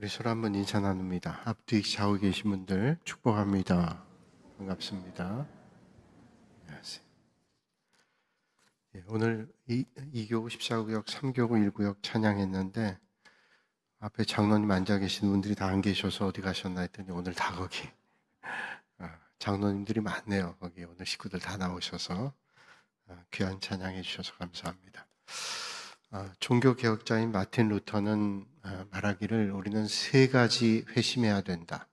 우리 서로 한번 인사 나눕니다. 앞뒤 좌우 계신 분들 축복합니다. 반갑습니다. 안녕하세요. 오늘 2교구 14구역 3교구 1구역 찬양했는데 앞에 장로님 앉아 계신 분들이 다 안 계셔서 어디 가셨나 했더니 오늘 다 거기 장로님들이 많네요. 거기 오늘 식구들 다 나오셔서 귀한 찬양해 주셔서 감사합니다. 종교개혁자인 마틴 루터는 말하기를 우리는 세 가지 회심해야 된다.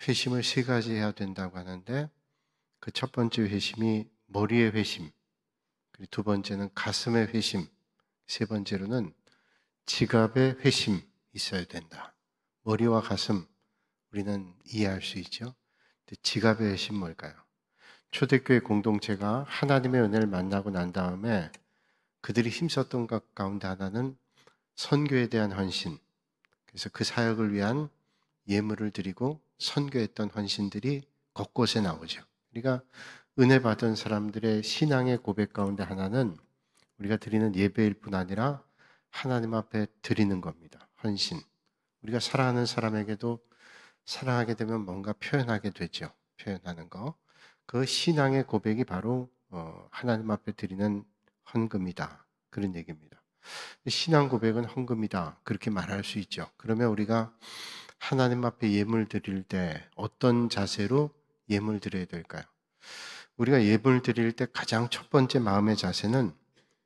회심을 세 가지 해야 된다고 하는데 그 첫 번째 회심이 머리의 회심, 그리고 두 번째는 가슴의 회심, 세 번째로는 지갑의 회심 있어야 된다. 머리와 가슴 우리는 이해할 수 있죠. 근데 지갑의 회심 뭘까요? 초대교회 공동체가 하나님의 은혜를 만나고 난 다음에 그들이 힘썼던 것 가운데 하나는 선교에 대한 헌신, 그래서 그 사역을 위한 예물을 드리고 선교했던 헌신들이 곳곳에 나오죠. 우리가 은혜 받은 사람들의 신앙의 고백 가운데 하나는 우리가 드리는 예배일 뿐 아니라 하나님 앞에 드리는 겁니다. 헌신. 우리가 사랑하는 사람에게도 사랑하게 되면 뭔가 표현하게 되죠. 표현하는 거. 그 신앙의 고백이 바로 하나님 앞에 드리는 헌금이다. 그런 얘기입니다. 신앙 고백은 헌금이다. 그렇게 말할 수 있죠. 그러면 우리가 하나님 앞에 예물 드릴 때 어떤 자세로 예물 드려야 될까요? 우리가 예물 드릴 때 가장 첫 번째 마음의 자세는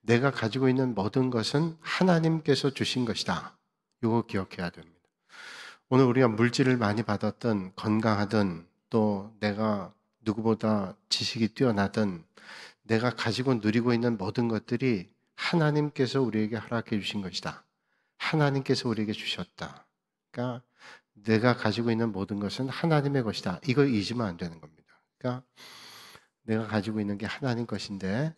내가 가지고 있는 모든 것은 하나님께서 주신 것이다. 이거 기억해야 됩니다. 오늘 우리가 물질을 많이 받았든 건강하든 또 내가 누구보다 지식이 뛰어나든 내가 가지고 누리고 있는 모든 것들이 하나님께서 우리에게 허락해 주신 것이다. 하나님께서 우리에게 주셨다. 그러니까 내가 가지고 있는 모든 것은 하나님의 것이다. 이걸 잊으면 안 되는 겁니다. 그러니까 내가 가지고 있는 게 하나님 것인데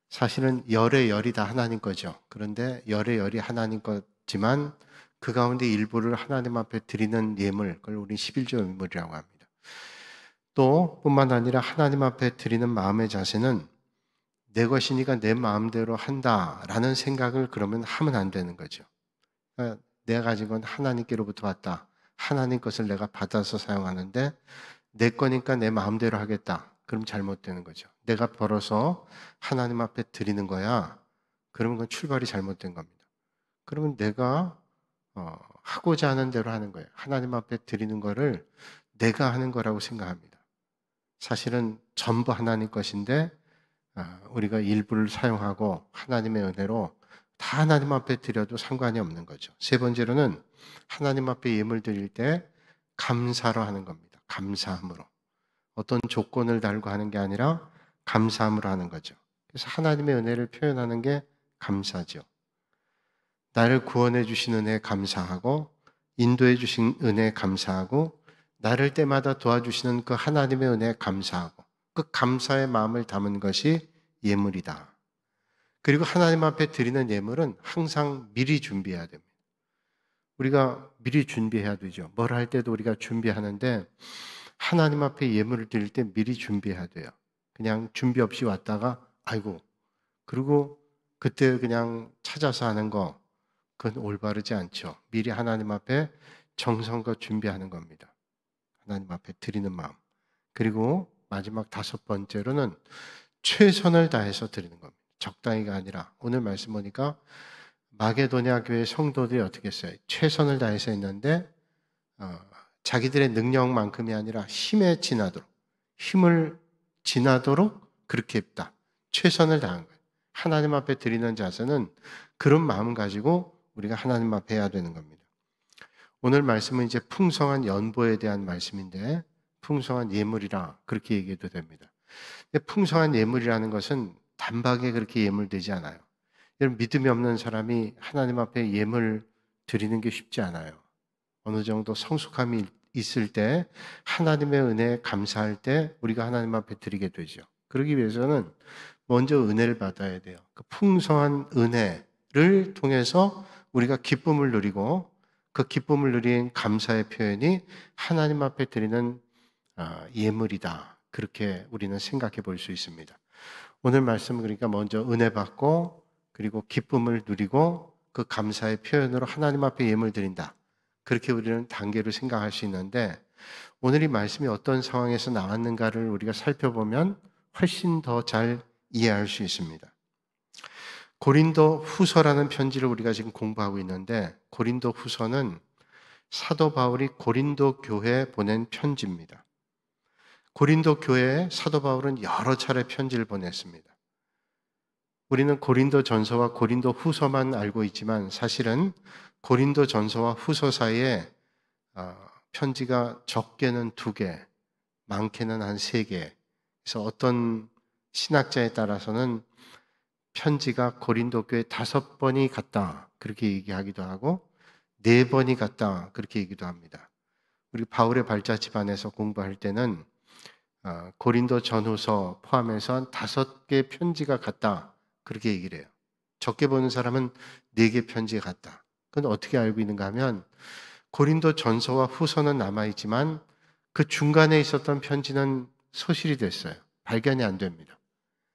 사실은 열의 열이 다 하나님 거죠. 그런데 열의 열이 하나님 거지만 그 가운데 일부를 하나님 앞에 드리는 예물, 그걸 우리 11조 예물이라고 합니다. 또 뿐만 아니라 하나님 앞에 드리는 마음의 자세는 내 것이니까 내 마음대로 한다라는 생각을 그러면 하면 안 되는 거죠. 그러니까 내가 가진 건 하나님께로부터 왔다. 하나님 것을 내가 받아서 사용하는데 내 거니까 내 마음대로 하겠다. 그럼 잘못되는 거죠. 내가 벌어서 하나님 앞에 드리는 거야. 그러면 그건 출발이 잘못된 겁니다. 그러면 내가 하고자 하는 대로 하는 거예요. 하나님 앞에 드리는 거를 내가 하는 거라고 생각합니다. 사실은 전부 하나님 것인데 우리가 일부를 사용하고 하나님의 은혜로 다 하나님 앞에 드려도 상관이 없는 거죠. 세 번째로는 하나님 앞에 예물 드릴 때 감사로 하는 겁니다. 감사함으로. 어떤 조건을 달고 하는 게 아니라 감사함으로 하는 거죠. 그래서 하나님의 은혜를 표현하는 게 감사죠. 나를 구원해 주신 은혜에 감사하고 인도해 주신 은혜에 감사하고 나를 때마다 도와주시는 그 하나님의 은혜에 감사하고 그 감사의 마음을 담은 것이 예물이다. 그리고 하나님 앞에 드리는 예물은 항상 미리 준비해야 됩니다. 우리가 미리 준비해야 되죠. 뭘 할 때도 우리가 준비하는데 하나님 앞에 예물을 드릴 때 미리 준비해야 돼요. 그냥 준비 없이 왔다가 아이고 그리고 그때 그냥 찾아서 하는 거 그건 올바르지 않죠. 미리 하나님 앞에 정성껏 준비하는 겁니다. 하나님 앞에 드리는 마음. 그리고 마지막 다섯 번째로는 최선을 다해서 드리는 겁니다. 적당히가 아니라 오늘 말씀 보니까 마게도냐 교회 성도들이 어떻게 했어요? 최선을 다해서 했는데 자기들의 능력만큼이 아니라 힘에 힘을 지나도록 그렇게 했다. 최선을 다한 거예요. 하나님 앞에 드리는 자세는 그런 마음 가지고 우리가 하나님 앞에 해야 되는 겁니다. 오늘 말씀은 이제 풍성한 연보에 대한 말씀인데 풍성한 예물이라 그렇게 얘기해도 됩니다. 근데 풍성한 예물이라는 것은 단박에 그렇게 예물되지 않아요. 여러분 믿음이 없는 사람이 하나님 앞에 예물 드리는 게 쉽지 않아요. 어느 정도 성숙함이 있을 때 하나님의 은혜에 감사할 때 우리가 하나님 앞에 드리게 되죠. 그러기 위해서는 먼저 은혜를 받아야 돼요. 그 풍성한 은혜를 통해서 우리가 기쁨을 누리고 그 기쁨을 누린 감사의 표현이 하나님 앞에 드리는 예물이다. 그렇게 우리는 생각해 볼 수 있습니다. 오늘 말씀은 그러니까 먼저 은혜 받고 그리고 기쁨을 누리고 그 감사의 표현으로 하나님 앞에 예물 드린다. 그렇게 우리는 단계로 생각할 수 있는데 오늘 이 말씀이 어떤 상황에서 나왔는가를 우리가 살펴보면 훨씬 더 잘 이해할 수 있습니다. 고린도 후서라는 편지를 우리가 지금 공부하고 있는데 고린도 후서는 사도 바울이 고린도 교회에 보낸 편지입니다. 고린도 교회에 사도 바울은 여러 차례 편지를 보냈습니다. 우리는 고린도 전서와 고린도 후서만 알고 있지만 사실은 고린도 전서와 후서 사이에 편지가 적게는 2개, 많게는 한 3개. 그래서 어떤 신학자에 따라서는 편지가 고린도 교회 5번이 갔다 그렇게 얘기하기도 하고 4번이 갔다 그렇게 얘기도 합니다. 우리 바울의 발자취 반에서 공부할 때는 고린도 전후서 포함해서 5개 편지가 갔다 그렇게 얘기를 해요. 적게 보는 사람은 4개 편지가 갔다. 그건 어떻게 알고 있는가 하면 고린도 전서와 후서는 남아있지만 그 중간에 있었던 편지는 소실이 됐어요. 발견이 안 됩니다.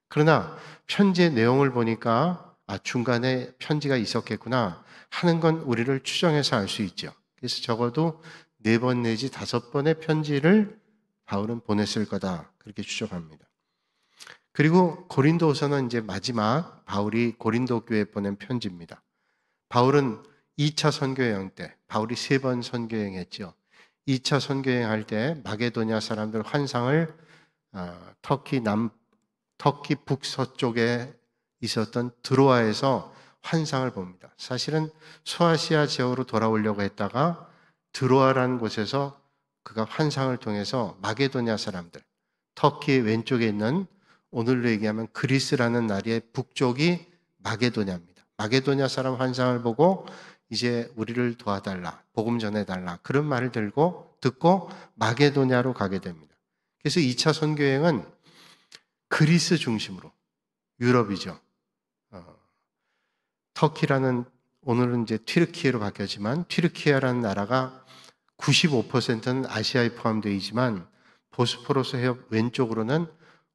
그러나 편지의 내용을 보니까 중간에 편지가 있었겠구나 하는 건 우리를 추정해서 알 수 있죠. 그래서 적어도 4번 내지 5번의 편지를 바울은 보냈을 거다 그렇게 추정합니다. 그리고 고린도후서는 이제 마지막 바울이 고린도 교회에 보낸 편지입니다. 바울은 2차 선교여행 때 바울이 3번 선교여행했죠. 2차 선교여행할 때 마게도냐 사람들 환상을 터키 북서쪽에 있었던 드로아에서 환상을 봅니다. 사실은 소아시아 지역으로 돌아오려고 했다가 드로아라는 곳에서 그가 환상을 통해서 마게도냐 사람들, 터키 왼쪽에 있는 오늘로 얘기하면 그리스라는 나라의 북쪽이 마게도냐입니다. 마게도냐 사람 환상을 보고 이제 우리를 도와달라, 복음 전해달라 그런 말을 듣고 마게도냐로 가게 됩니다. 그래서 2차 선교여행은 그리스 중심으로 유럽이죠. 터키라는 오늘은 이제 튀르키예로 바뀌었지만 튀르키예라는 나라가 95%는 아시아에 포함되어 있지만 보스포러스 해협 왼쪽으로는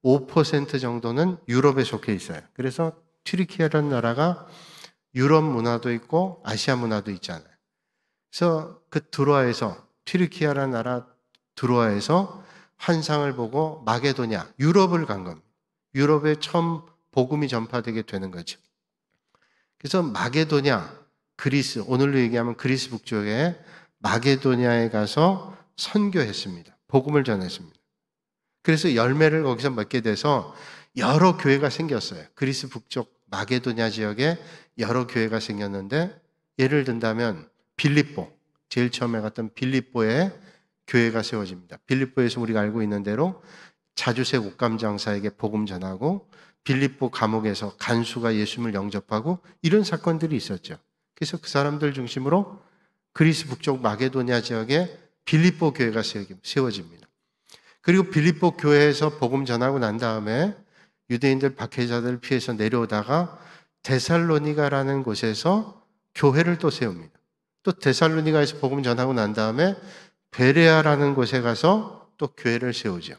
5% 정도는 유럽에 속해 있어요. 그래서 튀르키예라는 나라가 유럽 문화도 있고 아시아 문화도 있잖아요. 그래서 그 드로아에서 튀르키예라는 나라 드로아에서 환상을 보고 마게도냐 유럽을 간 겁니다. 유럽에 처음 복음이 전파되게 되는 거죠. 그래서 마게도냐 그리스 오늘로 얘기하면 그리스 북쪽에 마게도냐에 가서 선교했습니다. 복음을 전했습니다. 그래서 열매를 거기서 맺게 돼서 여러 교회가 생겼어요. 그리스 북쪽 마게도냐 지역에 여러 교회가 생겼는데 예를 든다면 빌립보, 제일 처음에 갔던 빌립보에 교회가 세워집니다. 빌립보에서 우리가 알고 있는 대로 자주색 옷감 장사에게 복음 전하고 빌립보 감옥에서 간수가 예수님을 영접하고 이런 사건들이 있었죠. 그래서 그 사람들 중심으로 그리스 북쪽 마게도냐 지역에 빌립보 교회가 세워집니다. 그리고 빌립보 교회에서 복음 전하고 난 다음에 유대인들 박해자들을 피해서 내려오다가 데살로니가라는 곳에서 교회를 또 세웁니다. 또 데살로니가에서 복음 전하고 난 다음에 베레아라는 곳에 가서 또 교회를 세우죠.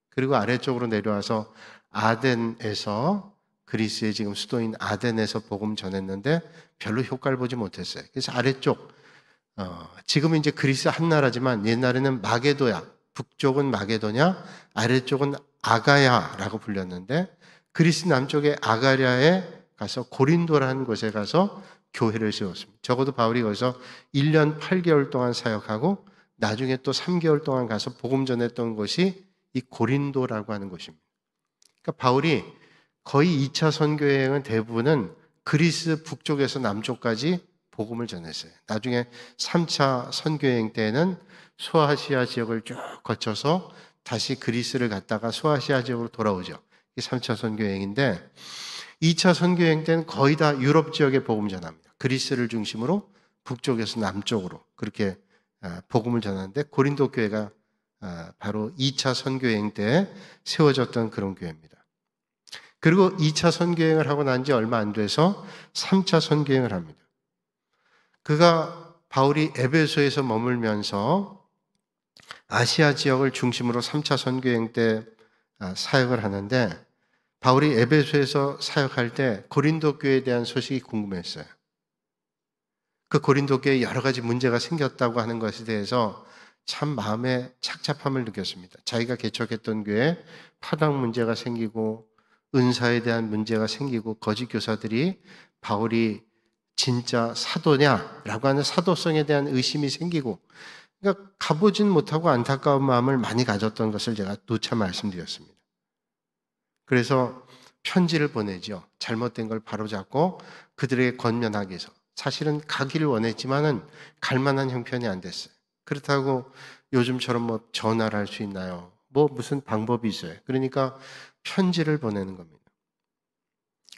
그리고 아래쪽으로 내려와서 아덴에서 그리스의 지금 수도인 아덴에서 복음 전했는데 별로 효과를 보지 못했어요. 그래서 아래쪽 지금은 이제 그리스 한 나라지만 옛날에는 마게도야 북쪽은 마게도냐 아래쪽은 아가야라고 불렸는데 그리스 남쪽의 아가야에 가서 고린도라는 곳에 가서 교회를 세웠습니다. 적어도 바울이 거기서 1년 8개월 동안 사역하고 나중에 또 3개월 동안 가서 복음 전했던 곳이 이 고린도라고 하는 곳입니다. 그러니까 바울이 거의 2차 선교여행은 대부분은 그리스 북쪽에서 남쪽까지 복음을 전했어요. 나중에 3차 선교여행 때는 소아시아 지역을 쭉 거쳐서 다시 그리스를 갔다가 소아시아 지역으로 돌아오죠. 이게 3차 선교여행인데 2차 선교여행 때는 거의 다 유럽 지역에 복음 전합니다. 그리스를 중심으로 북쪽에서 남쪽으로 그렇게 복음을 전하는데 고린도 교회가 바로 2차 선교여행 때 세워졌던 그런 교회입니다. 그리고 2차 선교여행을 하고 난 지 얼마 안 돼서 3차 선교여행을 합니다. 그가 바울이 에베소에서 머물면서 아시아 지역을 중심으로 3차 선교여행 때 사역을 하는데 바울이 에베소에서 사역할 때 고린도 교회에 대한 소식이 궁금했어요. 그 고린도 교회에 여러 가지 문제가 생겼다고 하는 것에 대해서 참 마음에 착잡함을 느꼈습니다. 자기가 개척했던 교회에 파당 문제가 생기고 은사에 대한 문제가 생기고 거짓 교사들이 바울이 진짜 사도냐라고 하는 사도성에 대한 의심이 생기고, 그러니까 가보진 못하고 안타까운 마음을 많이 가졌던 것을 제가 누차 말씀드렸습니다. 그래서 편지를 보내죠. 잘못된 걸 바로잡고 그들에게 권면하기 위해서. 사실은 가기를 원했지만은 갈 만한 형편이 안 됐어요. 그렇다고 요즘처럼 뭐 전화를 할 수 있나요? 뭐 무슨 방법이 있어요. 그러니까 편지를 보내는 겁니다.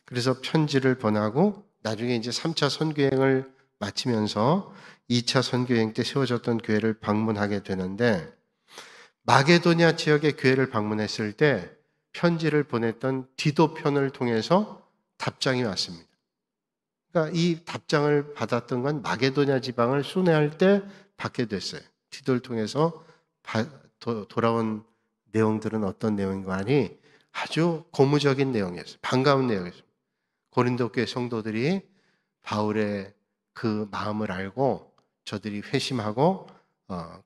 그래서 편지를 보내고 나중에 이제 3차 선교행을 마치면서 2차 선교행 때 세워졌던 교회를 방문하게 되는데, 마게도냐 지역의 교회를 방문했을 때 편지를 보냈던 디도편을 통해서 답장이 왔습니다. 그러니까 이 답장을 받았던 건 마게도냐 지방을 순회할 때 받게 됐어요. 디도를 통해서 돌아온 내용들은 어떤 내용인가 하니 아주 고무적인 내용이었어요. 반가운 내용이었어요. 고린도 교회 성도들이 바울의 그 마음을 알고 저들이 회심하고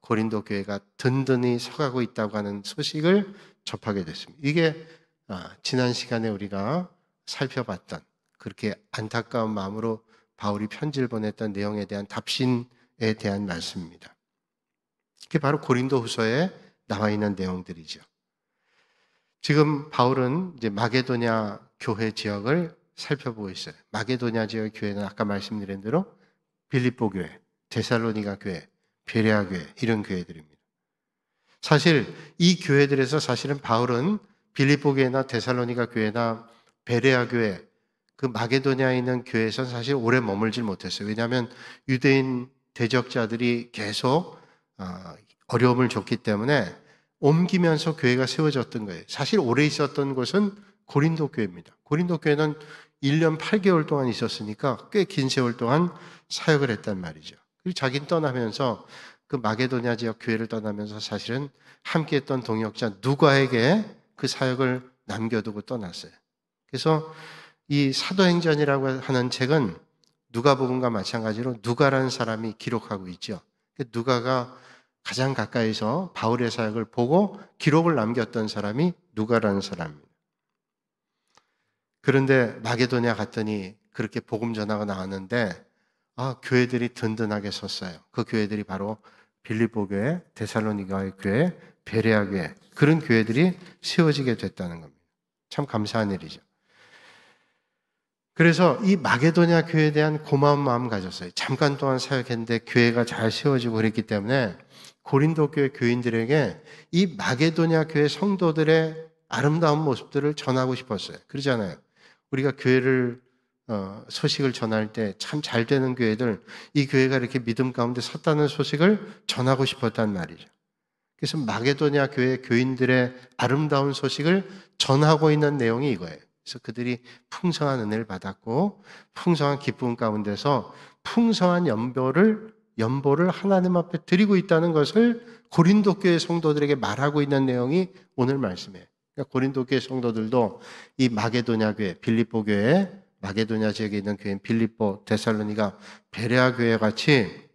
고린도 교회가 든든히 서가고 있다고 하는 소식을 접하게 됐습니다. 이게 지난 시간에 우리가 살펴봤던, 그렇게 안타까운 마음으로 바울이 편지를 보냈던 내용에 대한 답신에 대한 말씀입니다. 그게 바로 고린도 후서에 나와 있는 내용들이죠. 지금 바울은 이제 마게도냐 교회 지역을 살펴보고 있어요. 마게도냐 지역 교회는 아까 말씀드린 대로 빌립보 교회, 데살로니가 교회, 베레아 교회, 이런 교회들입니다. 사실 이 교회들에서 사실은 바울은 빌립보 교회나 데살로니가 교회나 베레아 교회, 그 마게도냐에 있는 교회에서 사실 오래 머물질 못했어요. 왜냐하면 유대인 대적자들이 계속 어려움을 줬기 때문에 옮기면서 교회가 세워졌던 거예요. 사실 오래 있었던 곳은 고린도 교회입니다. 고린도 교회는 1년 8개월 동안 있었으니까 꽤 긴 세월 동안 사역을 했단 말이죠. 그리고 자기는 떠나면서 그 마게도냐 지역 교회를 떠나면서 사실은 함께했던 동역자 누가에게 그 사역을 남겨두고 떠났어요. 그래서 이 사도행전이라고 하는 책은 누가복음과 마찬가지로 누가라는 사람이 기록하고 있죠. 누가가 가장 가까이서 바울의 사역을 보고 기록을 남겼던 사람이 누가라는 사람입니다. 그런데 마게도냐 갔더니 그렇게 복음 전하고 나왔는데 교회들이 든든하게 섰어요. 그 교회들이 바로 빌립보 교회, 데살로니가 교회, 베레아 교회, 그런 교회들이 세워지게 됐다는 겁니다. 참 감사한 일이죠. 그래서 이 마게도냐 교회에 대한 고마운 마음 가졌어요. 잠깐 동안 사역했는데 교회가 잘 세워지고 그랬기 때문에 고린도 교회 교인들에게 이 마게도냐 교회 성도들의 아름다운 모습들을 전하고 싶었어요. 그러잖아요. 우리가 교회를 소식을 전할 때 참 잘 되는 교회들, 이 교회가 이렇게 믿음 가운데 섰다는 소식을 전하고 싶었단 말이죠. 그래서 마게도냐 교회 교인들의 아름다운 소식을 전하고 있는 내용이 이거예요. 그래서 그들이 풍성한 은혜를 받았고 풍성한 기쁨 가운데서 풍성한 연보를 하나님 앞에 드리고 있다는 것을 고린도 교회 성도들에게 말하고 있는 내용이 오늘 말씀이에요. 그러니까 고린도 교회 성도들도 이 마게도냐 교회, 빌립보 교회, 마게도냐 지역에 있는 교회인 빌립보, 데살로니가, 베레아 교회 같이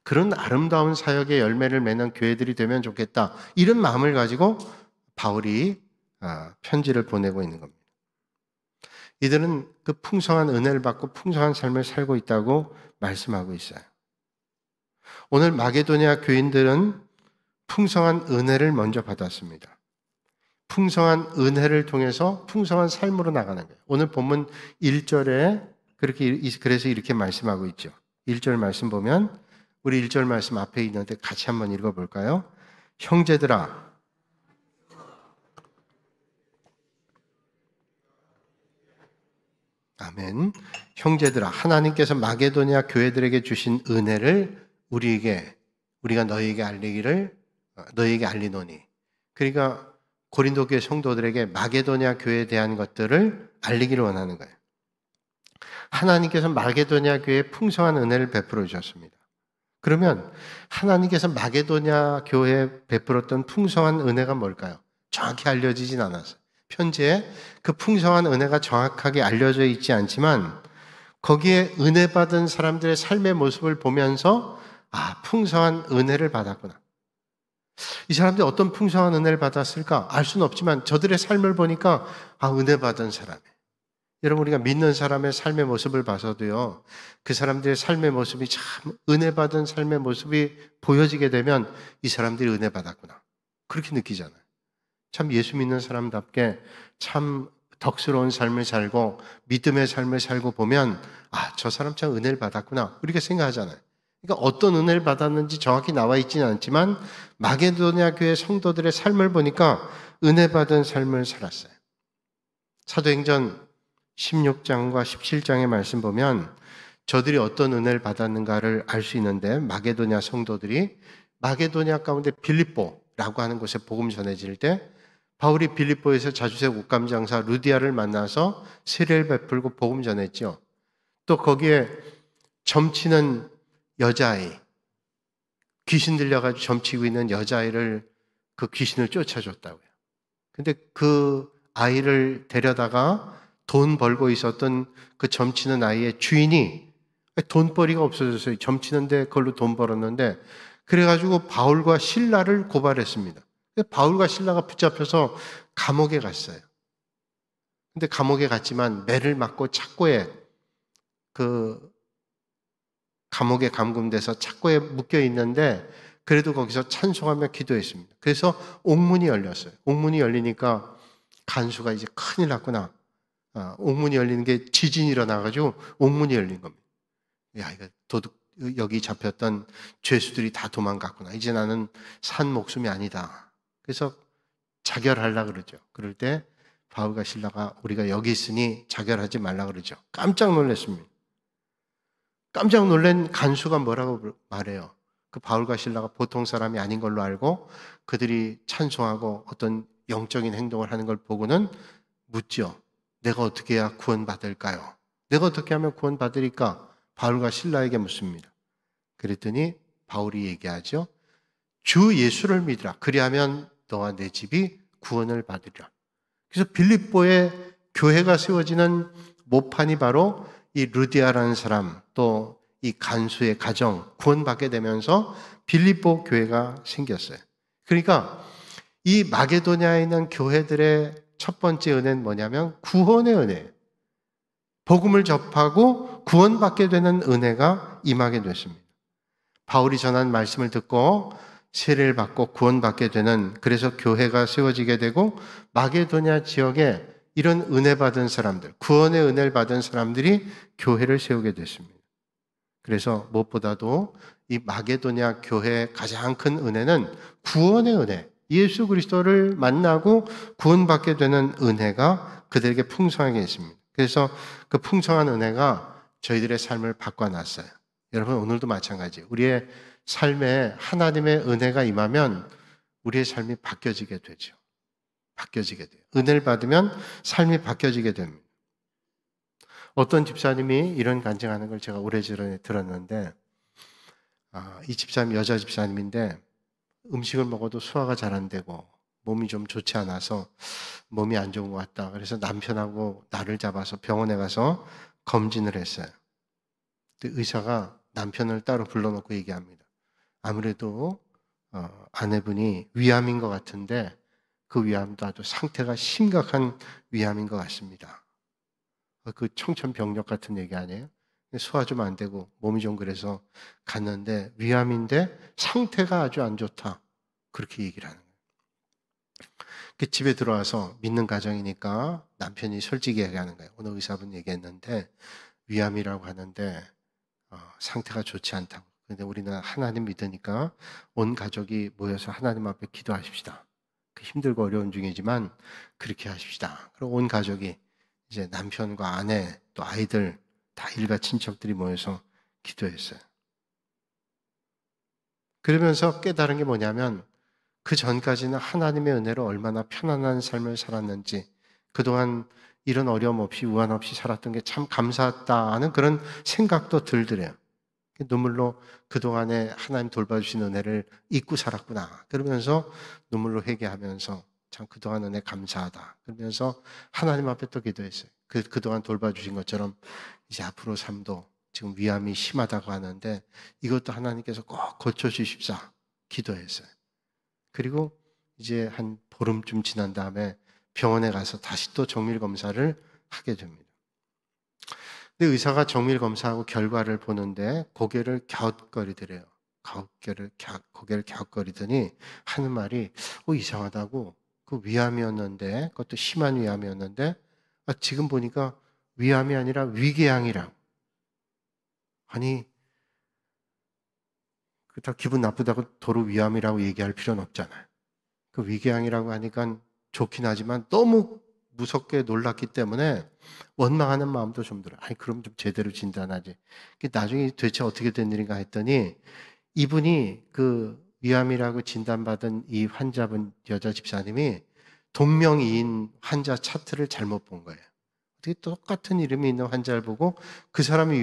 그런 아름다운 사역의 열매를 맺는 교회들이 되면 좋겠다, 이런 마음을 가지고 바울이 편지를 보내고 있는 겁니다. 이들은 그 풍성한 은혜를 받고 풍성한 삶을 살고 있다고 말씀하고 있어요. 오늘 마게도냐 교인들은 풍성한 은혜를 먼저 받았습니다. 풍성한 은혜를 통해서 풍성한 삶으로 나가는 거예요. 오늘 본문 1절에 그래서 이렇게 말씀하고 있죠. 1절 말씀 보면 우리 1절 말씀 앞에 있는데 같이 한번 읽어볼까요? 형제들아, 아멘. 형제들아, 하나님께서 마게도냐 교회들에게 주신 은혜를 우리가 너희에게 알리노니. 그러니까 고린도 교회 성도들에게 마게도냐 교회에 대한 것들을 알리기를 원하는 거예요. 하나님께서 마게도냐 교회에 풍성한 은혜를 베풀어 주셨습니다. 그러면 하나님께서 마게도냐 교회에 베풀었던 풍성한 은혜가 뭘까요? 정확히 알려지진 않았어요. 편지에 그 풍성한 은혜가 정확하게 알려져 있지 않지만 거기에 은혜 받은 사람들의 삶의 모습을 보면서 풍성한 은혜를 받았구나. 이 사람들이 어떤 풍성한 은혜를 받았을까? 알 수는 없지만 저들의 삶을 보니까 은혜 받은 사람이에요. 여러분, 우리가 믿는 사람의 삶의 모습을 봐서도요, 그 사람들의 삶의 모습이 참 은혜 받은 삶의 모습이 보여지게 되면 이 사람들이 은혜 받았구나, 그렇게 느끼잖아요. 참 예수 믿는 사람답게 참 덕스러운 삶을 살고 믿음의 삶을 살고 보면 저 사람 참 은혜를 받았구나, 우리가 생각하잖아요. 그러니까 어떤 은혜를 받았는지 정확히 나와 있지는 않지만 마게도냐 교회 성도들의 삶을 보니까 은혜 받은 삶을 살았어요. 사도행전 16장과 17장의 말씀 보면 저들이 어떤 은혜를 받았는가를 알 수 있는데, 마게도냐 성도들이 마게도냐 가운데 빌립보라고 하는 곳에 복음 전해질 때 바울이 빌립보에서 자주색 옷감 장사 루디아를 만나서 세례를 베풀고 복음 전했죠. 또 거기에 점치는 여자아이, 귀신 들려가지고 점치고 있는 여자아이를, 그 귀신을 쫓아줬다고요. 근데 그 아이를 데려다가 돈 벌고 있었던 그 점치는 아이의 주인이 돈벌이가 없어졌어요. 점치는데 그걸로 돈 벌었는데, 그래가지고 바울과 실라를 고발했습니다. 바울과 실라가 붙잡혀서 감옥에 갔어요. 근데 감옥에 갔지만 매를 맞고 착고에, 감옥에 감금돼서 착고에 묶여 있는데 그래도 거기서 찬송하며 기도했습니다. 그래서 옥문이 열렸어요. 옥문이 열리니까 간수가 이제 큰일 났구나. 옥문이 열리는 게 지진이 일어나가지고 옥문이 열린 겁니다. 이거 도둑, 여기 잡혔던 죄수들이 다 도망갔구나. 이제 나는 산 목숨이 아니다. 그래서 자결하려고 그러죠. 그럴 때 바울과 실라가 우리가 여기 있으니 자결하지 말라 그러죠. 깜짝 놀랐습니다. 깜짝 놀란 간수가 뭐라고 말해요? 그 바울과 실라가 보통 사람이 아닌 걸로 알고 그들이 찬송하고 어떤 영적인 행동을 하는 걸 보고는 묻죠. 내가 어떻게 해야 구원받을까요? 내가 어떻게 하면 구원받으리까? 바울과 실라에게 묻습니다. 그랬더니 바울이 얘기하죠. 주 예수를 믿으라. 그리하면 너와 내 집이 구원을 받으리라. 그래서 빌립보에 교회가 세워지는 모판이 바로 이 루디아라는 사람, 또 이 간수의 가정 구원받게 되면서 빌립보 교회가 생겼어요. 그러니까 이 마게도냐에 있는 교회들의 첫 번째 은혜는 뭐냐면 구원의 은혜예요. 복음을 접하고 구원받게 되는 은혜가 임하게 됐습니다. 바울이 전한 말씀을 듣고 세례를 받고 구원받게 되는, 그래서 교회가 세워지게 되고 마게도냐 지역에 이런 은혜 받은 사람들, 구원의 은혜를 받은 사람들이 교회를 세우게 됐습니다. 그래서 무엇보다도 이 마게도냐 교회의 가장 큰 은혜는 구원의 은혜, 예수 그리스도를 만나고 구원받게 되는 은혜가 그들에게 풍성하게 있습니다. 그래서 그 풍성한 은혜가 저희들의 삶을 바꿔놨어요. 여러분, 오늘도 마찬가지. 우리의 삶에 하나님의 은혜가 임하면 우리의 삶이 바뀌어지게 되죠. 바뀌어지게 돼요. 은혜를 받으면 삶이 바뀌어지게 됩니다. 어떤 집사님이 이런 간증하는 걸 제가 오래전에 들었는데, 이 집사님 여자 집사님인데 음식을 먹어도 소화가 잘 안 되고 몸이 좀 좋지 않아서 몸이 안 좋은 것 같다. 그래서 남편하고 날을 잡아서 병원에 가서 검진을 했어요. 의사가 남편을 따로 불러놓고 얘기합니다. 아무래도 아내분이 위암인 것 같은데 그 위암도 아주 상태가 심각한 위암인 것 같습니다. 그 청천벽력 같은 얘기 아니에요? 소화 좀 안 되고 몸이 좀 그래서 갔는데 위암인데 상태가 아주 안 좋다. 그렇게 얘기를 하는 거예요. 그 집에 들어와서 믿는 가정이니까 남편이 솔직히 얘기하는 거예요. 오늘 의사분 얘기했는데 위암이라고 하는데 상태가 좋지 않다고. 그런데 우리는 하나님 믿으니까 온 가족이 모여서 하나님 앞에 기도하십시다. 힘들고 어려운 중이지만 그렇게 하십시다. 그리고 온 가족이 이제 남편과 아내 또 아이들 다 일가 친척들이 모여서 기도했어요. 그러면서 깨달은 게 뭐냐면 그 전까지는 하나님의 은혜로 얼마나 편안한 삶을 살았는지, 그동안 이런 어려움 없이 우한 없이 살았던 게 참 감사하다는 그런 생각도 들더래요. 눈물로 그동안에 하나님 돌봐주신 은혜를 잊고 살았구나. 그러면서 눈물로 회개하면서 참 그동안 은혜 감사하다. 그러면서 하나님 앞에 또 기도했어요. 그동안 돌봐주신 것처럼 이제 앞으로 삶도 지금 위암이 심하다고 하는데 이것도 하나님께서 꼭 고쳐주십사 기도했어요. 그리고 이제 한 보름쯤 지난 다음에 병원에 가서 다시 또 정밀 검사를 하게 됩니다. 근데 의사가 정밀 검사하고 결과를 보는데 고개를 갸웃거리더래요. 고개를 갸웃거리더니 하는 말이 이상하다고. 그 위암이었는데, 그것도 심한 위암이었는데 지금 보니까 위암이 아니라 위궤양이라고. 아니, 그렇다고 기분 나쁘다고 도로 위암이라고 얘기할 필요는 없잖아요. 그 위궤양이라고 하니까 좋긴 하지만 너무 무섭게 놀랐기 때문에 원망하는 마음도 좀 들어요. 아니, 그럼 좀 제대로 진단하지. 나중에 도대체 어떻게 된 일인가 했더니 이분이 그 위암이라고 진단받은 이 환자분, 여자 집사님이 동명이인 환자 차트를 잘못 본 거예요. 어떻게 똑같은 이름이 있는 환자를 보고 그 사람이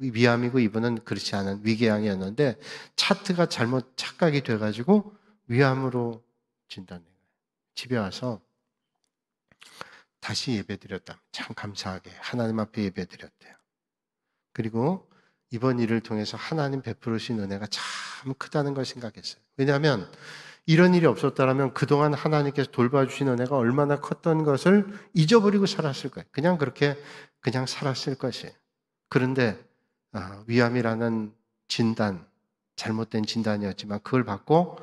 위암이고 이분은 그렇지 않은 위궤양이었는데 차트가 잘못 착각이 돼가지고 위암으로 진단된 거예요. 집에 와서 다시 예배드렸다. 참 감사하게 하나님 앞에 예배드렸대요. 그리고 이번 일을 통해서 하나님 베풀으신 은혜가 참 크다는 걸 생각했어요. 왜냐하면 이런 일이 없었다면 그동안 하나님께서 돌봐주신 은혜가 얼마나 컸던 것을 잊어버리고 살았을 거예요. 그냥 살았을 것이에요. 그런데 위암이라는 진단, 잘못된 진단이었지만 그걸 받고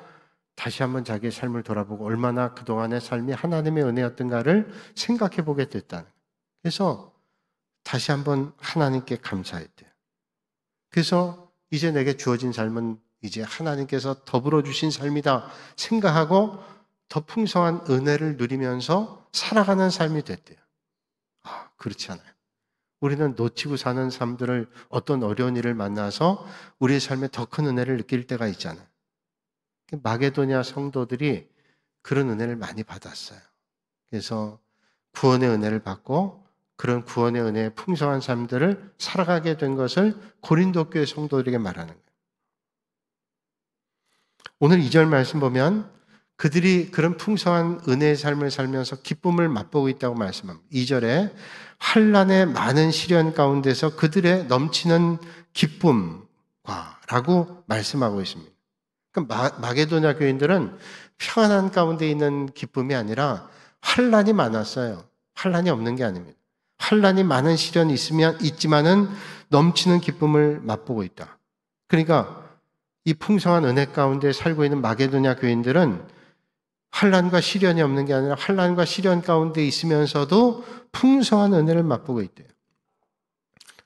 다시 한번 자기의 삶을 돌아보고 얼마나 그동안의 삶이 하나님의 은혜였던가를 생각해 보게 됐다는 거예요. 그래서 다시 한번 하나님께 감사했대요. 그래서 이제 내게 주어진 삶은 이제 하나님께서 더불어 주신 삶이다 생각하고 더 풍성한 은혜를 누리면서 살아가는 삶이 됐대요. 그렇지 않아요. 우리는 놓치고 사는 삶들을 어떤 어려운 일을 만나서 우리의 삶에 더 큰 은혜를 느낄 때가 있잖아요. 마게도냐 성도들이 그런 은혜를 많이 받았어요. 그래서 구원의 은혜를 받고 그런 구원의 은혜의 풍성한 삶들을 살아가게 된 것을 고린도 교회 성도들에게 말하는 거예요. 오늘 2절 말씀 보면 그들이 그런 풍성한 은혜의 삶을 살면서 기쁨을 맛보고 있다고 말씀합니다. 2절에 환난의 많은 시련 가운데서 그들의 넘치는 기쁨과 라고 말씀하고 있습니다. 그러니까 마게도냐 교인들은 평안한 가운데 있는 기쁨이 아니라 환난이 많았어요. 환난이 없는 게 아닙니다. 환난이 많은 시련이 있지만은 넘치는 기쁨을 맛보고 있다. 그러니까 이 풍성한 은혜 가운데 살고 있는 마게도냐 교인들은 환난과 시련이 없는 게 아니라 환난과 시련 가운데 있으면서도 풍성한 은혜를 맛보고 있대요.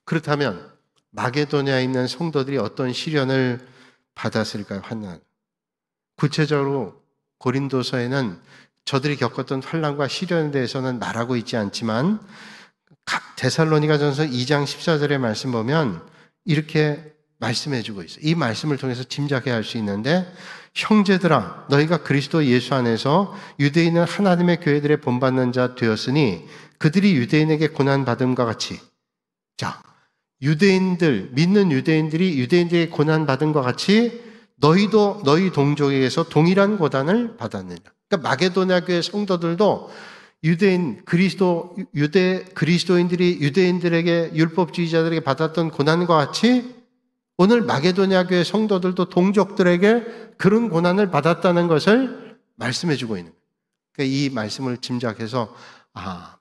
그렇다면 마게도냐에 있는 성도들이 어떤 시련을 받았을까요? 환난. 구체적으로 고린도서에는 저들이 겪었던 환난과 시련에 대해서는 말하고 있지 않지만 데살로니가전서 2장 14절의 말씀 보면 이렇게 말씀해주고 있어요. 이 말씀을 통해서 짐작해야 할 수 있는데 형제들아 너희가 그리스도 예수 안에서 유대인은 하나님의 교회들의 본받는 자 되었으니 그들이 유대인에게 고난받음과 같이 믿는 유대인들이 유대인들에게 고난받음과 같이 너희도 너희 동족에게서 동일한 고난을 받았느냐. 그러니까 마게도냐 교회 성도들도 그리스도인들이 유대인들에게 율법주의자들에게 받았던 고난과 같이 오늘 마게도냐 교회 성도들도 동족들에게 그런 고난을 받았다는 것을 말씀해주고 있는 거예요. 그러니까 이 말씀을 짐작해서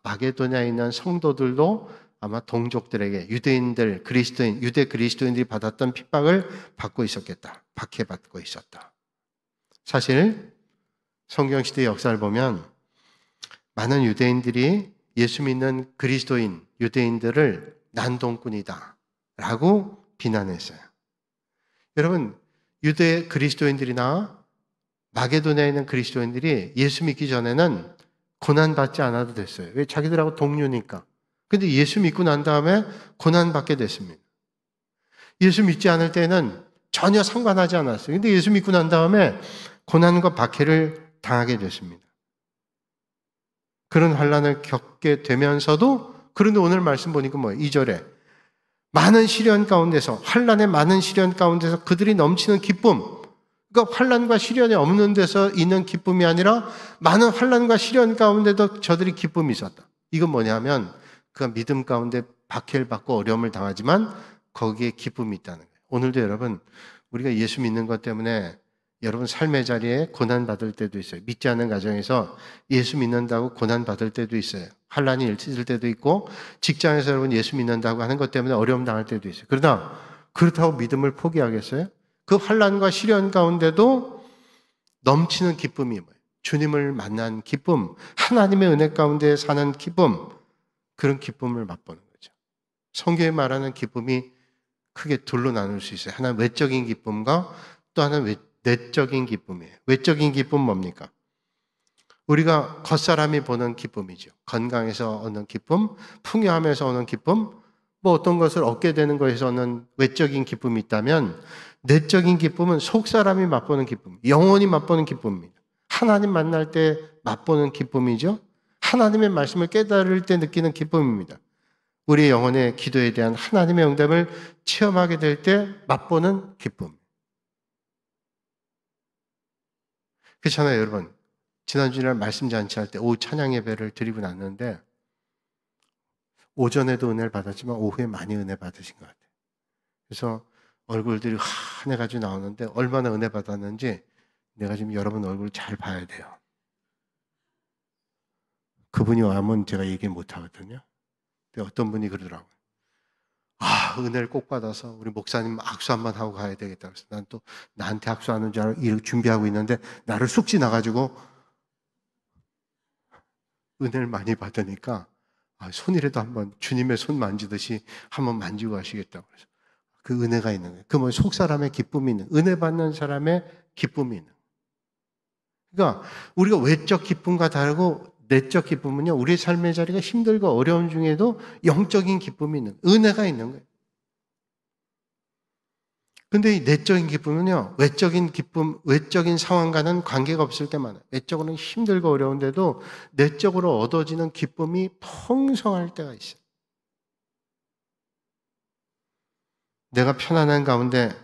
마게도냐에 있는 성도들도 아마 동족들에게 유대 그리스도인들이 받았던 핍박을 받고 있었겠다. 박해받고 있었다. 사실 성경시대 역사를 보면 많은 유대인들이 예수 믿는 그리스도인 유대인들을 난동꾼이다 라고 비난했어요. 여러분 유대 그리스도인들이나 마게도냐에 있는 그리스도인들이 예수 믿기 전에는 고난받지 않아도 됐어요. 왜? 자기들하고 동료니까. 근데 예수 믿고 난 다음에 고난받게 됐습니다. 예수 믿지 않을 때는 전혀 상관하지 않았어요. 근데 예수 믿고 난 다음에 고난과 박해를 당하게 됐습니다. 그런 환난을 겪게 되면서도 그런데 오늘 말씀 보니까 뭐예요? 2절에 많은 시련 가운데서 환난의 많은 시련 가운데서 그들이 넘치는 기쁨 그러니까 환난과 시련이 없는 데서 있는 기쁨이 아니라 많은 환난과 시련 가운데도 저들이 기쁨이 있었다. 이건 뭐냐면 그가 믿음 가운데 박해를 받고 어려움을 당하지만 거기에 기쁨이 있다는 거예요. 오늘도 여러분, 우리가 예수 믿는 것 때문에 여러분 삶의 자리에 고난받을 때도 있어요. 믿지 않는 가정에서 예수 믿는다고 고난받을 때도 있어요. 환난이 일칠 때도 있고, 직장에서 여러분 예수 믿는다고 하는 것 때문에 어려움 당할 때도 있어요. 그러나 그렇다고 믿음을 포기하겠어요? 그 환난과 시련 가운데도 넘치는 기쁨이 뭐예요? 주님을 만난 기쁨, 하나님의 은혜 가운데 사는 기쁨, 그런 기쁨을 맛보는 거죠. 성경에 말하는 기쁨이 크게 둘로 나눌 수 있어요. 하나는 외적인 기쁨과 또 하나는 내적인 기쁨이에요. 외적인 기쁨 뭡니까? 우리가 겉사람이 보는 기쁨이죠. 건강에서 오는 기쁨, 풍요함에서 오는 기쁨, 뭐 어떤 것을 얻게 되는 것에서 오는 외적인 기쁨이 있다면, 내적인 기쁨은 속사람이 맛보는 기쁨, 영혼이 맛보는 기쁨입니다. 하나님 만날 때 맛보는 기쁨이죠. 하나님의 말씀을 깨달을 때 느끼는 기쁨입니다. 우리의 영혼의 기도에 대한 하나님의 응답을 체험하게 될 때 맛보는 기쁨. 그렇잖아요, 여러분. 지난주에 말씀 잔치할 때 오후 찬양 예배를 드리고 났는데 오전에도 은혜를 받았지만 오후에 많이 은혜 받으신 것 같아요. 그래서 얼굴들이 환해가지고 나오는데 얼마나 은혜 받았는지 내가 지금 여러분 얼굴을 잘 봐야 돼요. 그분이 와면 제가 얘기 못 하거든요. 근데 어떤 분이 그러더라고요. 은혜를 꼭 받아서 우리 목사님 악수 한번 하고 가야 되겠다. 그래서 난 또 나한테 악수하는 줄 알고 준비하고 있는데 나를 쑥 지나가지고 은혜를 많이 받으니까 손이라도 한번 주님의 손 만지듯이 한번 만지고 가시겠다고. 그래서 그 은혜가 있는 거예요. 그 뭐 속 사람의 기쁨이 있는, 은혜 받는 사람의 기쁨이 있는. 그러니까 우리가 외적 기쁨과 다르고 내적 기쁨은요, 우리의 삶의 자리가 힘들고 어려운 중에도 영적인 기쁨이 있는, 은혜가 있는 거예요. 근데 이 내적인 기쁨은요, 외적인 기쁨, 외적인 상황과는 관계가 없을 때 많아요. 외적으로는 힘들고 어려운데도 내적으로 얻어지는 기쁨이 풍성할 때가 있어요. 내가 편안한 가운데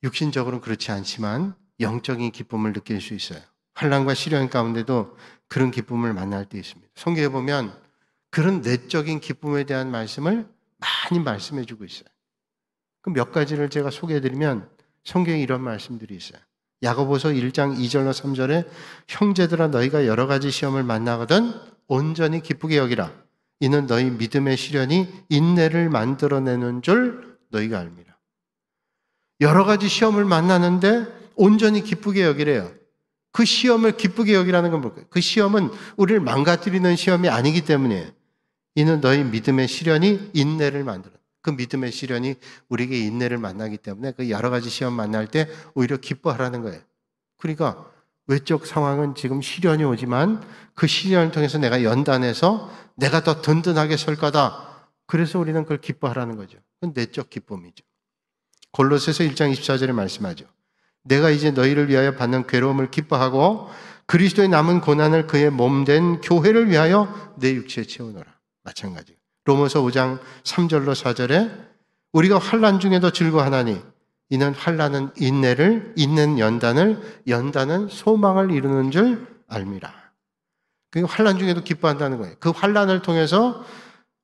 육신적으로는 그렇지 않지만 영적인 기쁨을 느낄 수 있어요. 환난과 시련 가운데도 그런 기쁨을 만날 때 있습니다. 성경에 보면 그런 내적인 기쁨에 대한 말씀을 많이 말씀해 주고 있어요. 그럼 몇 가지를 제가 소개해드리면 성경에 이런 말씀들이 있어요. 야고보서 1장 2절로 3절에 형제들아 너희가 여러 가지 시험을 만나거든 온전히 기쁘게 여기라. 이는 너희 믿음의 시련이 인내를 만들어내는 줄 너희가 알미라. 여러 가지 시험을 만나는데 온전히 기쁘게 여기래요. 그 시험을 기쁘게 여기라는 건 뭘까요? 그 시험은 우리를 망가뜨리는 시험이 아니기 때문이에요. 이는 너희 믿음의 시련이 인내를 만들어. 그 믿음의 시련이 우리에게 인내를 만나기 때문에 그 여러 가지 시험 만날 때 오히려 기뻐하라는 거예요. 그러니까 외적 상황은 지금 시련이 오지만 그 시련을 통해서 내가 연단해서 내가 더 든든하게 설 거다. 그래서 우리는 그걸 기뻐하라는 거죠. 그건 내적 기쁨이죠. 골로새서 1장 24절에 말씀하죠. 내가 이제 너희를 위하여 받는 괴로움을 기뻐하고 그리스도의 남은 고난을 그의 몸된 교회를 위하여 내 육체에 채우노라. 마찬가지. 로마서 5장 3절로 4절에 우리가 환난 중에도 즐거워하나니 이는 환난은 인내를, 인내는 연단을, 연단은 소망을 이루는 줄 알미라. 그러니까 환난 중에도 기뻐한다는 거예요. 그 환난을 통해서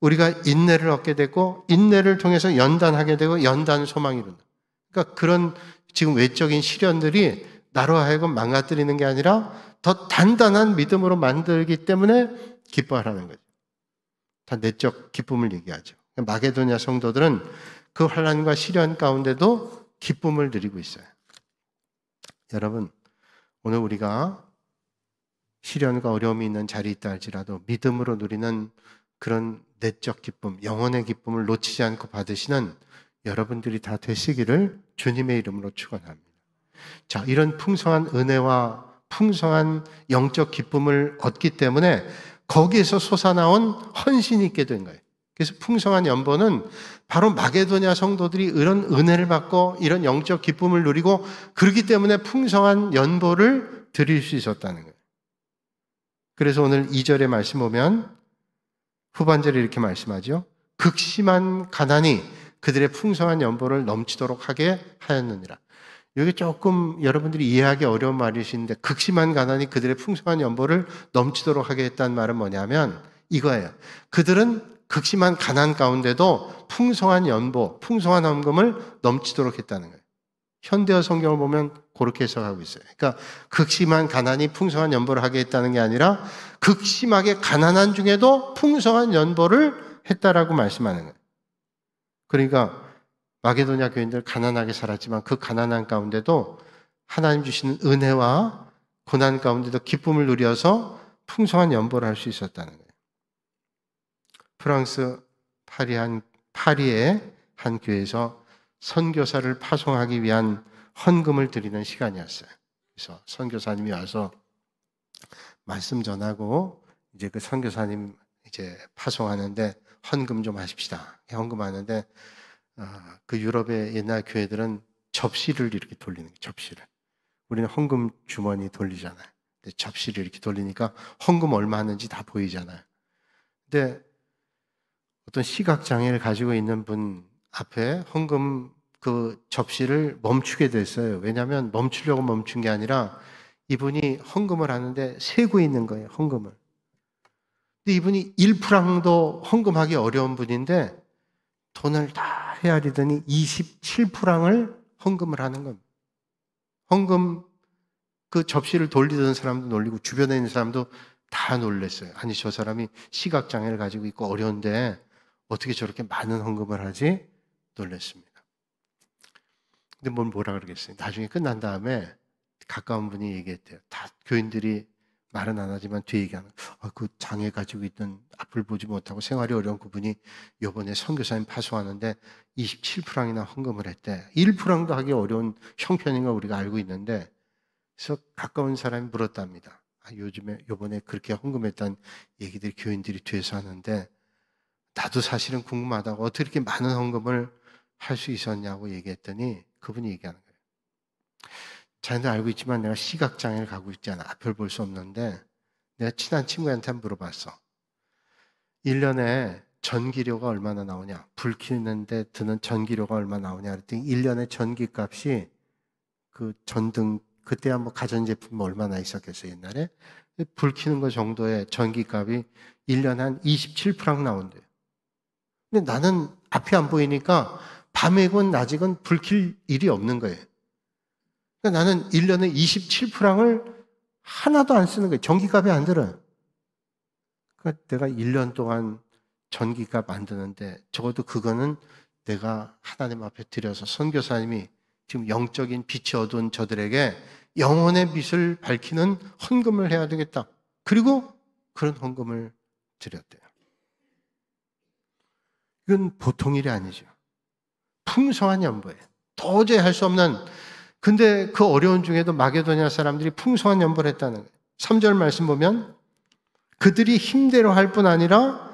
우리가 인내를 얻게 되고 인내를 통해서 연단하게 되고 연단은 소망이 이룬다. 그러니까 그런 지금 외적인 시련들이 나로 하여금 망가뜨리는 게 아니라 더 단단한 믿음으로 만들기 때문에 기뻐하라는 거죠. 다 내적 기쁨을 얘기하죠. 마게도냐 성도들은 그 환난과 시련 가운데도 기쁨을 누리고 있어요. 여러분, 오늘 우리가 시련과 어려움이 있는 자리에 있다 할지라도 믿음으로 누리는 그런 내적 기쁨, 영혼의 기쁨을 놓치지 않고 받으시는 여러분들이 다 되시기를 주님의 이름으로 축원합니다. 자, 이런 풍성한 은혜와 풍성한 영적 기쁨을 얻기 때문에 거기에서 솟아나온 헌신이 있게 된 거예요. 그래서 풍성한 연보는 바로 마게도냐 성도들이 이런 은혜를 받고 이런 영적 기쁨을 누리고 그렇기 때문에 풍성한 연보를 드릴 수 있었다는 거예요. 그래서 오늘 2절의 말씀 보면 후반절에 이렇게 말씀하죠. 극심한 가난이 그들의 풍성한 연보를 넘치도록 하게 하였느니라. 여기 조금 여러분들이 이해하기 어려운 말이신데 극심한 가난이 그들의 풍성한 연보를 넘치도록 하게 했다는 말은 뭐냐면 이거예요. 그들은 극심한 가난 가운데도 풍성한 연보, 풍성한 헌금을 넘치도록 했다는 거예요. 현대어 성경을 보면 그렇게 해석하고 있어요. 그러니까 극심한 가난이 풍성한 연보를 하게 했다는 게 아니라 극심하게 가난한 중에도 풍성한 연보를 했다라고 말씀하는 거예요. 그러니까 마게도냐 교인들 가난하게 살았지만 그 가난한 가운데도 하나님 주시는 은혜와 고난 가운데도 기쁨을 누려서 풍성한 연보를 할 수 있었다는 거예요. 프랑스 파리의 한 교회에서 선교사를 파송하기 위한 헌금을 드리는 시간이었어요. 그래서 선교사님이 와서 말씀 전하고 이제 그 선교사님 이제 파송하는데 헌금 좀 하십시다. 헌금하는데 그 유럽의 옛날 교회들은 접시를 이렇게 돌리는 거예요. 접시를. 우리는 헌금 주머니 돌리잖아요. 근데 접시를 이렇게 돌리니까 헌금 얼마 하는지 다 보이잖아요. 근데 어떤 시각장애를 가지고 있는 분 앞에 헌금 그 접시를 멈추게 됐어요. 왜냐하면 멈추려고 멈춘 게 아니라 이분이 헌금을 하는데 세고 있는 거예요. 헌금을. 근데 이분이 1프랑도 헌금하기 어려운 분인데 돈을 다 헤아리더니 27프랑을 헌금을 하는 겁니다. 헌금 그 접시를 돌리던 사람도 놀리고 주변에 있는 사람도 다 놀랐어요. 아니 저 사람이 시각장애를 가지고 있고 어려운데 어떻게 저렇게 많은 헌금을 하지? 놀랐습니다. 근데 뭐라 그러겠어요. 나중에 끝난 다음에 가까운 분이 얘기했대요. 다 교인들이 말은 안 하지만 뒤에 얘기하는 그 장애 가지고 있던 앞을 보지 못하고 생활이 어려운 그분이 이번에 선교사님 파송하는데 27프랑이나 헌금을 했대. 1프랑도 하기 어려운 형편인 걸 우리가 알고 있는데 그래서 가까운 사람이 물었답니다. 요번에 그렇게 헌금했다는 얘기들이 교인들이 뒤에서 하는데 나도 사실은 궁금하다고 어떻게 이렇게 많은 헌금을 할 수 있었냐고 얘기했더니 그분이 얘기하는 거예요. 자네도 알고 있지만 내가 시각장애를 갖고 있지 않아. 앞을 볼 수 없는데 내가 친한 친구한테 한번 물어봤어. 1년에 전기료가 얼마나 나오냐? 불 켜는데 드는 전기료가 얼마나 나오냐? 그랬더니 1년에 전기값이 그 전등 그때야 뭐 가전제품 얼마나 있었겠어요 옛날에? 불 켜는 거 정도의 전기값이 1년에 한 27프랑 나온대요. 근데 나는 앞이 안 보이니까 밤이건 낮이건 불 켤 일이 없는 거예요. 그러니까 나는 1년에 27프랑을 하나도 안 쓰는 거예요. 전기값이 안 들어요. 그러니까 내가 1년 동안 전기값 안 드는데 적어도 그거는 내가 하나님 앞에 드려서 선교사님이 지금 영적인 빛이 어두운 저들에게 영혼의 빛을 밝히는 헌금을 해야 되겠다. 그리고 그런 헌금을 드렸대요. 이건 보통 일이 아니죠. 풍성한 연보예요. 도저히 할 수 없는. 근데 그 어려운 중에도 마게도냐 사람들이 풍성한 연보를 했다는 거예요. 3절 말씀 보면 그들이 힘대로 할 뿐 아니라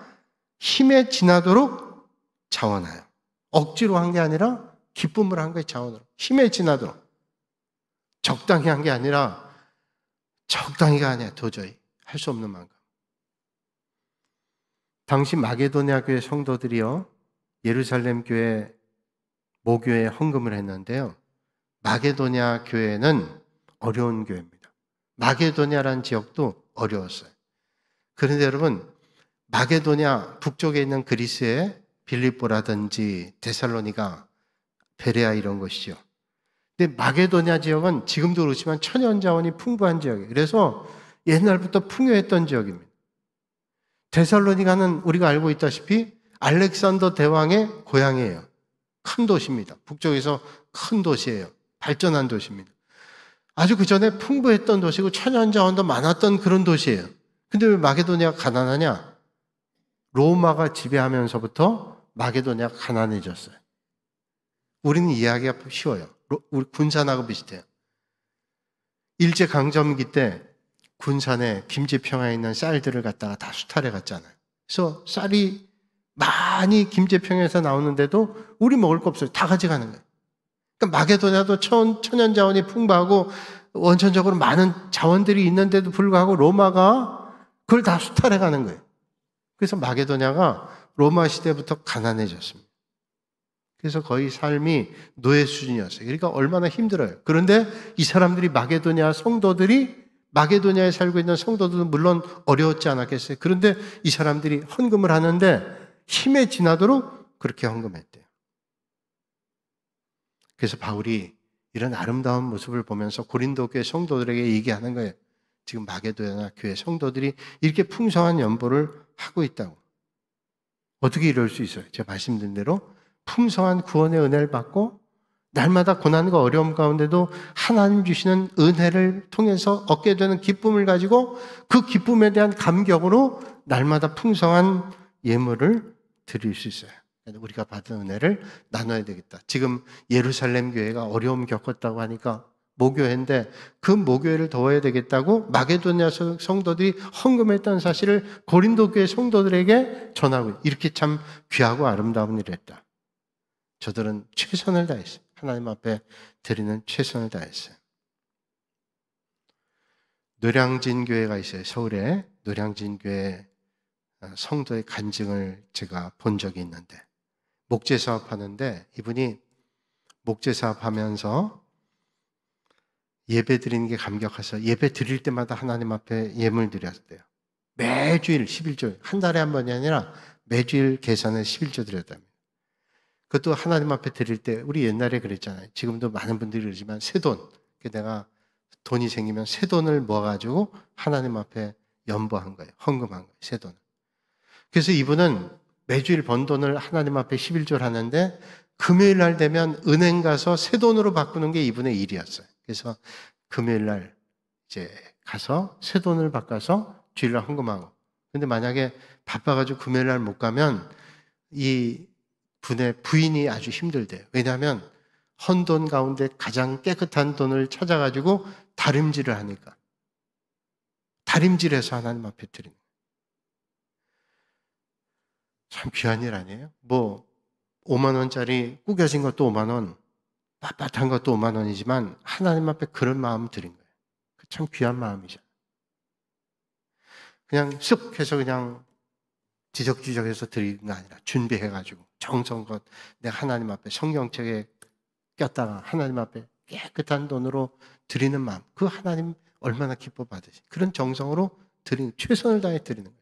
힘에 지나도록 자원하여. 억지로 한 게 아니라 기쁨을 한 거예요. 자원으로. 힘에 지나도록. 적당히 한 게 아니라 적당히가 아니야. 도저히 할 수 없는 만큼. 당시 마게도냐 교회 성도들이요 예루살렘 교회 모교회에 헌금을 했는데요. 마게도냐 교회는 어려운 교회입니다. 마게도냐라는 지역도 어려웠어요. 그런데 여러분 마게도냐 북쪽에 있는 그리스의 빌립보라든지 데살로니가, 베레아 이런 곳이죠. 근데 마게도냐 지역은 지금도 그렇지만 천연자원이 풍부한 지역이에요. 그래서 옛날부터 풍요했던 지역입니다. 데살로니가는 우리가 알고 있다시피 알렉산더 대왕의 고향이에요. 큰 도시입니다. 북쪽에서 큰 도시예요. 발전한 도시입니다. 아주 그 전에 풍부했던 도시고 천연자원도 많았던 그런 도시예요. 근데 왜 마게도냐가 가난하냐? 로마가 지배하면서부터 마게도냐가 가난해졌어요. 우리는 이해하기가 쉬워요. 우리 군산하고 비슷해요. 일제강점기 때 군산에 김제평야에 있는 쌀들을 갖다가 다 수탈해 갔잖아요. 그래서 쌀이 많이 김제평야에서 나오는데도 우리 먹을 거 없어요. 다 가져가는 거예요. 그러니까 마게도냐도 천연자원이 풍부하고 원천적으로 많은 자원들이 있는데도 불구하고 로마가 그걸 다 수탈해 가는 거예요. 그래서 마게도냐가 로마 시대부터 가난해졌습니다. 그래서 거의 삶이 노예 수준이었어요. 그러니까 얼마나 힘들어요. 그런데 이 사람들이 마게도냐 성도들이 마게도냐에 살고 있는 성도들은 물론 어려웠지 않았겠어요. 그런데 이 사람들이 헌금을 하는데 힘에 지나도록 그렇게 헌금했대요. 그래서 바울이 이런 아름다운 모습을 보면서 고린도 교회 성도들에게 얘기하는 거예요. 지금 마게도냐 교회 성도들이 이렇게 풍성한 연보를 하고 있다고. 어떻게 이럴 수 있어요? 제가 말씀드린 대로 풍성한 구원의 은혜를 받고 날마다 고난과 어려움 가운데도 하나님 주시는 은혜를 통해서 얻게 되는 기쁨을 가지고 그 기쁨에 대한 감격으로 날마다 풍성한 예물을 드릴 수 있어요. 우리가 받은 은혜를 나눠야 되겠다. 지금 예루살렘 교회가 어려움 겪었다고 하니까 모교회인데 그 모교회를 도와야 되겠다고 마게도냐 성도들이 헌금했다는 사실을 고린도 교회 성도들에게 전하고 이렇게 참 귀하고 아름다운 일을 했다. 저들은 최선을 다했어요. 하나님 앞에 드리는 최선을 다했어요. 노량진 교회가 있어요. 서울에 노량진 교회 성도의 간증을 제가 본 적이 있는데 목재 사업하는데 이분이 목재 사업하면서 예배 드리는 게 감격해서 예배 드릴 때마다 하나님 앞에 예물 드렸대요. 매주일 11조, 한 달에 한 번이 아니라 매주일 계산해 11조 드렸답니다. 그것도 하나님 앞에 드릴 때 우리 옛날에 그랬잖아요. 지금도 많은 분들이 그러지만 새돈, 내가 돈이 생기면 새돈을 모아가지고 하나님 앞에 연보한 거예요. 헌금한 거예요. 새돈. 그래서 이분은 매주일 번 돈을 하나님 앞에 11조를 하는데 금요일 날 되면 은행 가서 새돈으로 바꾸는 게 이분의 일이었어요. 그래서 금요일 날 이제 가서 새돈을 바꿔서 주일날 헌금하고. 근데 만약에 바빠가지고 금요일 날 못 가면 이 분의 부인이 아주 힘들대요. 왜냐하면 헌돈 가운데 가장 깨끗한 돈을 찾아가지고 다림질을 하니까. 다림질해서 하나님 앞에 드리는 거예요. 참 귀한 일 아니에요? 5만 원짜리 구겨진 것도 5만 원, 빳빳한 것도 5만 원이지만 하나님 앞에 그런 마음 드린 거예요. 참 귀한 마음이죠. 그냥 쓱 해서 그냥 지적지적해서 드리는 게 아니라 준비해가지고 정성껏 내가 하나님 앞에 성경책에 꼈다가 하나님 앞에 깨끗한 돈으로 드리는 마음, 그 하나님 얼마나 기뻐 받으시 그런 정성으로 드리는, 최선을 다해 드리는 거예요.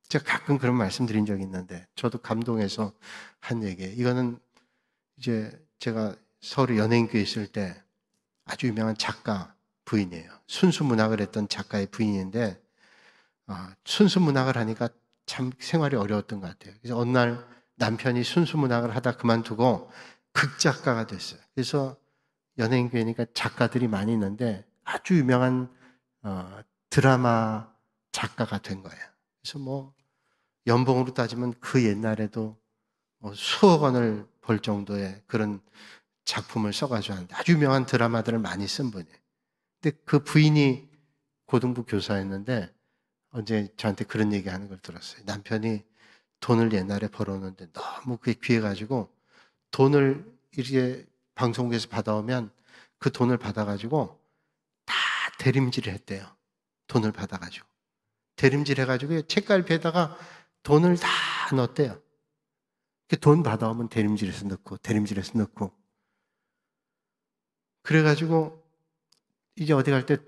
제가 가끔 그런 말씀 드린 적이 있는데 저도 감동해서 한 얘기예요. 이거는 이제 제가 서울에 연예인교회 있을 때 아주 유명한 작가 부인이에요. 순수문학을 했던 작가의 부인인데 순수문학을 하니까 참 생활이 어려웠던 것 같아요. 그래서 어느 날 남편이 순수문학을 하다 그만두고 극작가가 됐어요. 그래서 연예인교회니까 작가들이 많이 있는데 아주 유명한 드라마 작가가 된 거예요. 그래서 연봉으로 따지면 그 옛날에도 수억 원을 벌 정도의 그런 작품을 써가지고 하는데 아주 유명한 드라마들을 많이 쓴 분이에요. 근데 그 부인이 고등부 교사였는데 언제 저한테 그런 얘기 하는 걸 들었어요. 남편이 돈을 옛날에 벌었는데 너무 그게 귀해가지고 돈을 이렇게 방송국에서 받아오면 그 돈을 받아가지고 다 대림질을 했대요. 돈을 받아가지고. 대림질 해가지고 책갈피에다가 돈을 다 넣었대요. 돈 받아오면 대림질해서 넣고, 대림질해서 넣고. 그래가지고 이제 어디 갈 때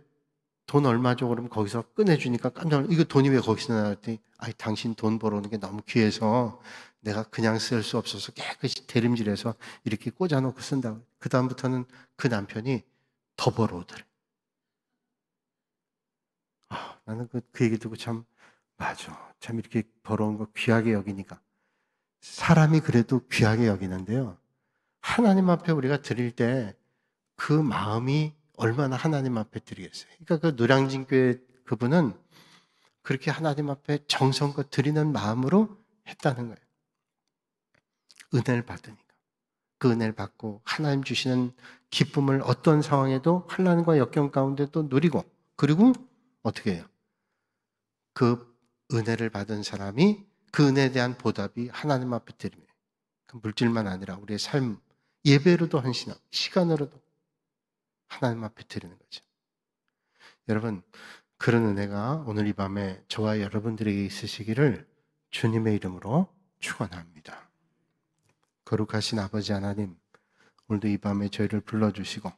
돈 얼마 줘? 그러면 거기서 꺼내주니까 깜짝 놀라. 이거 돈이 왜 거기서 나왔더니 당신 돈 벌어오는 게 너무 귀해서 내가 그냥 쓸 수 없어서 깨끗이 대림질해서 이렇게 꽂아놓고 쓴다고. 그 다음부터는 그 남편이 더 벌어오더래. 나는 그 얘기 듣고 참 맞아. 참 이렇게 벌어온 거 귀하게 여기니까. 사람이 그래도 귀하게 여기는데요. 하나님 앞에 우리가 드릴 때 그 마음이 얼마나 하나님 앞에 드리겠어요. 그러니까 그 노량진 교회 그분은 그렇게 하나님 앞에 정성껏 드리는 마음으로 했다는 거예요. 은혜를 받으니까. 그 은혜를 받고 하나님 주시는 기쁨을 어떤 상황에도 환난과 역경 가운데도 누리고, 그리고 어떻게 해요? 그 은혜를 받은 사람이 그 은혜에 대한 보답이 하나님 앞에 드리면 그 물질만 아니라 우리의 삶, 예배로도 헌신하고 시간으로도 하나님 앞에 드리는 거죠. 여러분, 그런 은혜가 오늘 이 밤에 저와 여러분들에게 있으시기를 주님의 이름으로 축원합니다. 거룩하신 아버지 하나님, 오늘도 이 밤에 저희를 불러주시고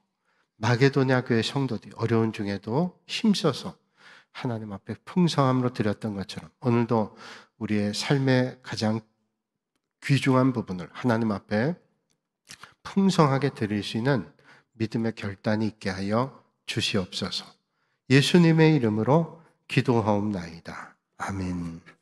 마게도냐 교회 성도들이 어려운 중에도 힘써서 하나님 앞에 풍성함으로 드렸던 것처럼 오늘도 우리의 삶의 가장 귀중한 부분을 하나님 앞에 풍성하게 드릴 수 있는 믿음의 결단이 있게 하여 주시옵소서. 예수님의 이름으로 기도하옵나이다. 아멘.